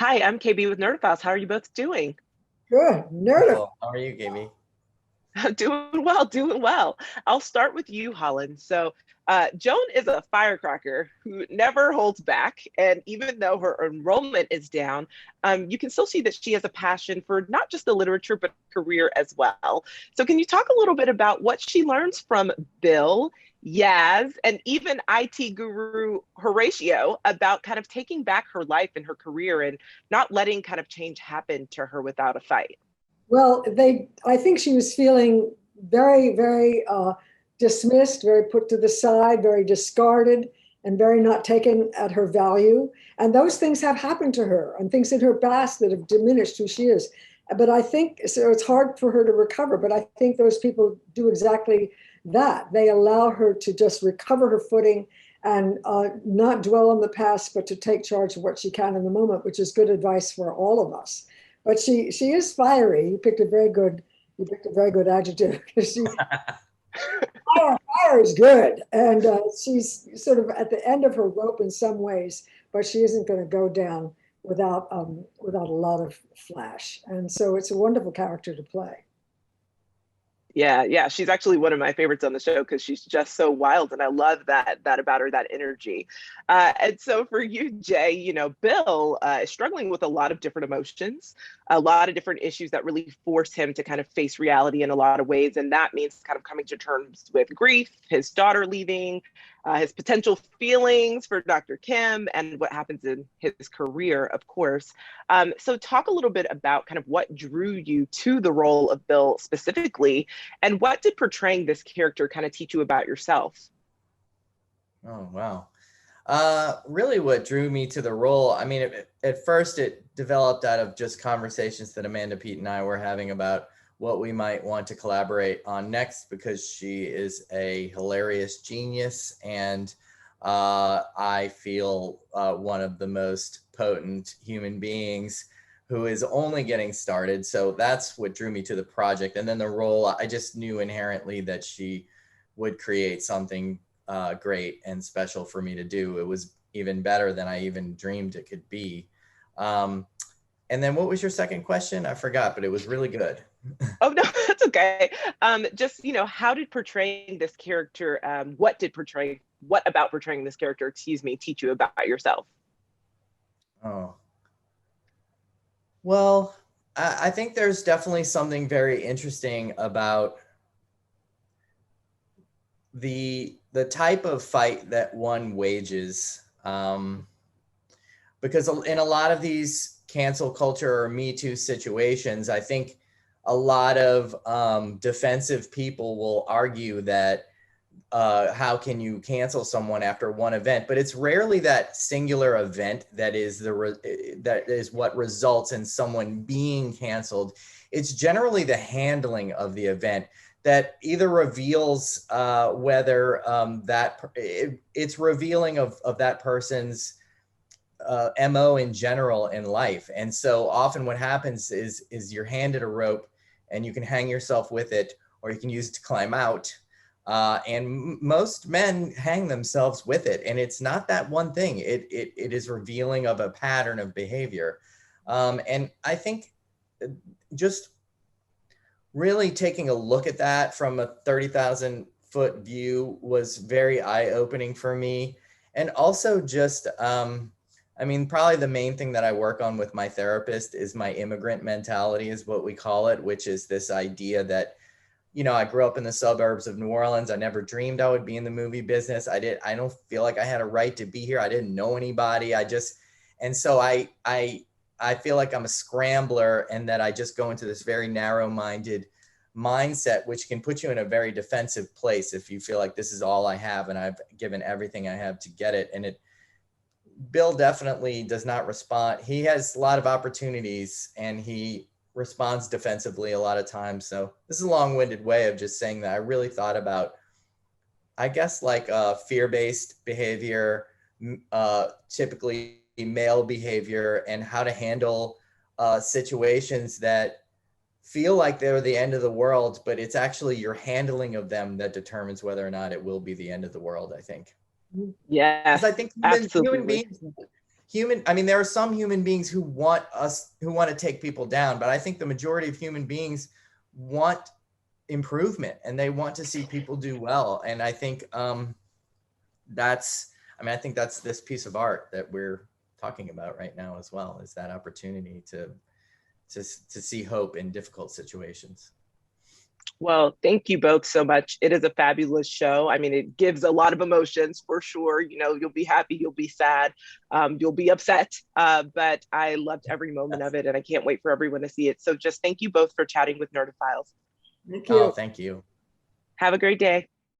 Hi, I'm KB with Nerdifiles. How are you both doing? Good. Nerd. Wonderful. How are you, Gamey? Doing well, doing well. I'll start with you, Holland. Joan is a firecracker who never holds back. And even though her enrollment is down, you can still see that she has a passion for not just the literature, but career as well. So, can you talk a little bit about what she learns from Bill, Yaz, and even IT guru Horatio about kind of taking back her life and her career and not letting kind of change happen to her without a fight? Well, I think she was feeling very, very dismissed, very put to the side, very discarded, and very not taken at her value. And those things have happened to her and things in her past that have diminished who she is. But I think so it's hard for her to recover. But I think those people do exactly that. They allow her to just recover her footing and not dwell on the past, but to take charge of what she can in the moment, which is good advice for all of us. But she is fiery. You picked a very good adjective. She fire is good, and she's sort of at the end of her rope in some ways, but she isn't going to go down without a lot of flash. And so it's a wonderful character to play. Yeah, yeah, she's actually one of my favorites on the show because she's just so wild, and I love that about her, that energy. And so for you, Jay, Bill is struggling with a lot of different emotions, a lot of different issues that really force him to kind of face reality in a lot of ways, and that means kind of coming to terms with grief, his daughter leaving, his potential feelings for Dr. Kim, and what happens in his career, of course. So talk a little bit about kind of what drew you to the role of Bill specifically, and what did portraying this character kind of teach you about yourself? Oh, wow. Really what drew me to the role, I mean, at first it developed out of just conversations that Amanda Pete and I were having about what we might want to collaborate on next, because she is a hilarious genius, and I feel one of the most potent human beings who is only getting started. So that's what drew me to the project. And then the role, I just knew inherently that she would create something great and special for me to do. It was even better than I even dreamed it could be. And then what was your second question? I forgot, but it was really good. Oh no, that's okay. Just how did portraying this character? What about portraying this character? Excuse me, teach you about yourself? Oh, well, I think there's definitely something very interesting about the type of fight that one wages, because in a lot of these cancel culture or Me Too situations, I think a lot of defensive people will argue that how can you cancel someone after one event? But it's rarely that singular event that is that is what results in someone being canceled. It's generally the handling of the event that either reveals whether it's revealing of that person's MO in general in life. And so often what happens is you're handed a rope and you can hang yourself with it, or you can use it to climb out. And most men hang themselves with it. And it's not that one thing. It is revealing of a pattern of behavior. And I think just really taking a look at that from a 30,000 foot view was very eye-opening for me. And also just, I mean, probably the main thing that I work on with my therapist is my immigrant mentality, is what we call it, which is this idea that, I grew up in the suburbs of New Orleans. I never dreamed I would be in the movie business. I don't feel like I had a right to be here. I didn't know anybody. And so I feel like I'm a scrambler, and that I just go into this very narrow-minded mindset, which can put you in a very defensive place if you feel like this is all I have and I've given everything I have to get it. And Bill definitely does not respond. He has a lot of opportunities and he responds defensively a lot of times. So this is a long-winded way of just saying that I really thought about, I guess, like fear-based behavior, typically male behavior, and how to handle situations that feel like they're the end of the world, but it's actually your handling of them that determines whether or not it will be the end of the world, I think. Yeah, Because I think human absolutely. beings there are some human beings who want to take people down, but I think the majority of human beings want improvement and they want to see people do well. And I think that's this piece of art that we're talking about right now as well, is that opportunity to see hope in difficult situations. Well, thank you both so much. It is a fabulous show. I mean, it gives a lot of emotions for sure. You know, you'll be happy, you'll be sad, you'll be upset, but I loved every moment of it and I can't wait for everyone to see it. So just thank you both for chatting with Nerdophiles. Thank you. Oh, thank you. Have a great day.